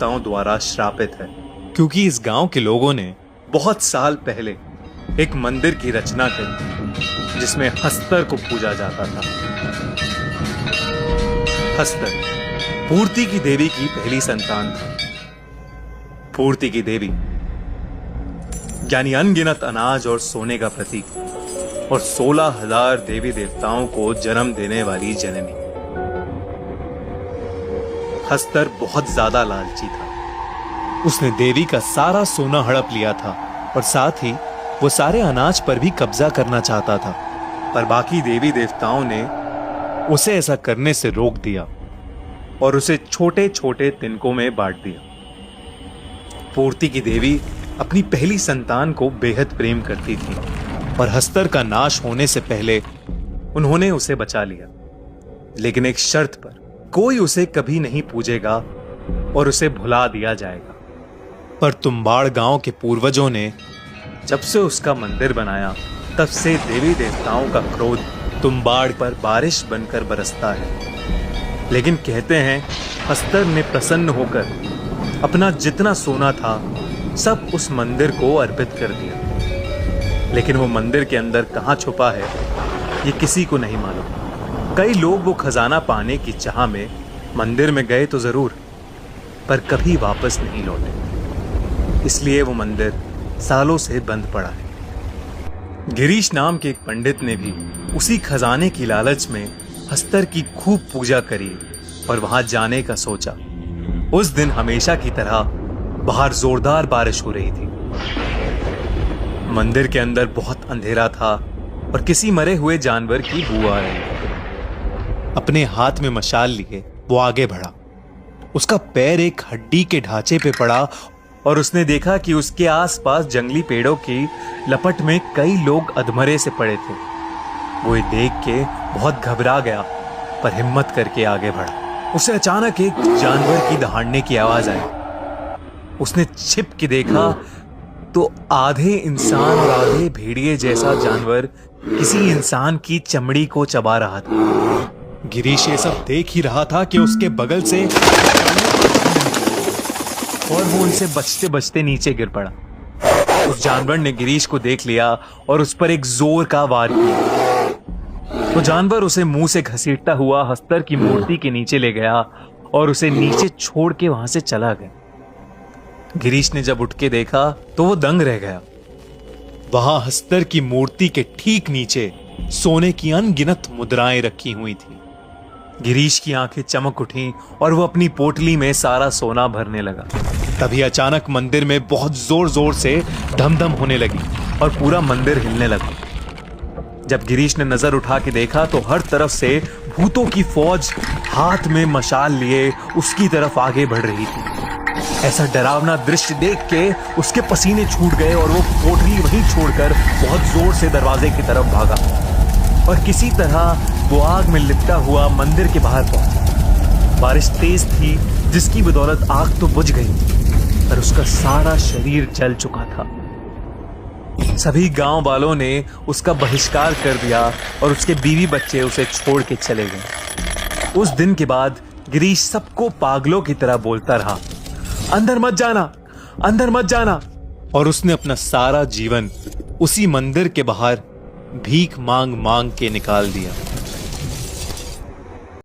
देवताओं द्वारा श्रापित है, क्योंकि इस गांव के लोगों ने बहुत साल पहले एक मंदिर की रचना करी जिसमें हस्तर को पूजा जाता था। हस्तर पूर्ति की देवी की पहली संतान था। पूर्ति की देवी यानी अनगिनत अनाज और सोने का प्रतीक और 16,000 देवी देवताओं को जन्म देने वाली जननी। हस्तर बहुत ज्यादा लालची था। उसने देवी का सारा सोना हड़प लिया था और साथ ही वो सारे अनाज पर भी कब्जा करना चाहता था, पर बाकी देवी देवताओं ने उसे ऐसा करने से रोक दिया और उसे छोटे छोटे तिनकों में बांट दिया। पूर्ति की देवी अपनी पहली संतान को बेहद प्रेम करती थी और हस्तर का नाश होने से पहले उन्होंने उसे बचा लिया, लेकिन एक शर्त पर, कोई उसे कभी नहीं पूजेगा और उसे भुला दिया जाएगा। पर तुम्बाड़ गांव के पूर्वजों ने जब से उसका मंदिर बनाया, तब से देवी देवताओं का क्रोध तुम्बाड़ पर बारिश बनकर बरसता है। लेकिन कहते हैं हस्तर ने प्रसन्न होकर अपना जितना सोना था सब उस मंदिर को अर्पित कर दिया। लेकिन वो मंदिर के अंदर कहां छुपा है ये किसी को नहीं मालूम। कई लोग वो खजाना पाने की चाह में मंदिर में गए तो जरूर, पर कभी वापस नहीं लौटे। इसलिए वो मंदिर सालों से बंद पड़ा है। गिरीश नाम के एक पंडित ने भी उसी खजाने की लालच में हस्तर की खूब पूजा करी और वहां जाने का सोचा। उस दिन हमेशा की तरह बाहर जोरदार बारिश हो रही थी। मंदिर के अंदर बहुत अंधेरा था और किसी मरे हुए जानवर की बू आ रही थी। अपने हाथ में मशाल लिए वो आगे बढ़ा। उसका पैर एक हड्डी के ढांचे पे पड़ा और उसने देखा कि उसके आसपास जंगली पेड़ों की लपट में कई लोग अधमरे से पड़े थे। वो ये देख के बहुत घबरा गया, पर हिम्मत करके आगे बढ़ा। उसे अचानक एक जानवर की दहाड़ने की आवाज आई। उसने छिप के देखा तो आधे इंसान और आधे भेड़िए जैसा जानवर किसी इंसान की चमड़ी को चबा रहा था। गिरीश ये सब देख ही रहा था कि उसके बगल से और वो उनसे बचते बचते नीचे गिर पड़ा। उस जानवर ने गिरीश को देख लिया और उस पर एक जोर का वार किया। तो जानवर उसे मुंह से घसीटता हुआ हस्तर की मूर्ति के नीचे ले गया और उसे नीचे छोड़ के वहां से चला गया। गिरीश ने जब उठ के देखा तो वो दंग रह गया। वहां हस्तर की मूर्ति के ठीक नीचे सोने की अनगिनत मुद्राएं रखी हुई थी। गिरीश की आंखें चमक उठी और वो अपनी पोटली में सारा सोना भरने लगा। तभी अचानक मंदिर में बहुत जोर जोर से धमधम होने लगी और पूरा मंदिर हिलने लगा। जब गिरीश ने नजर उठा के देखा तो हर तरफ से भूतों की फौज हाथ में मशाल लिए उसकी तरफ आगे बढ़ रही थी। ऐसा डरावना दृश्य देख के उसके पसीने छूट गए और वो पोटली वहीं छोड़कर बहुत जोर से दरवाजे की तरफ भागा और किसी तरह वो आग में लिपटा हुआ मंदिर के बाहर पहुंचा। बारिश तेज थी जिसकी बदौलत आग तो बुझ गई, पर उसका सारा शरीर जल चुका था। सभी गांव वालों ने उसका बहिष्कार कर दिया और उसके बीवी बच्चे उसे छोड़ के चले गए। उस दिन के बाद गिरीश सबको पागलों की तरह बोलता रहा, अंदर मत जाना, अंदर मत जाना। और उसने अपना सारा जीवन उसी मंदिर के बाहर भीख मांग मांग के निकाल दिया।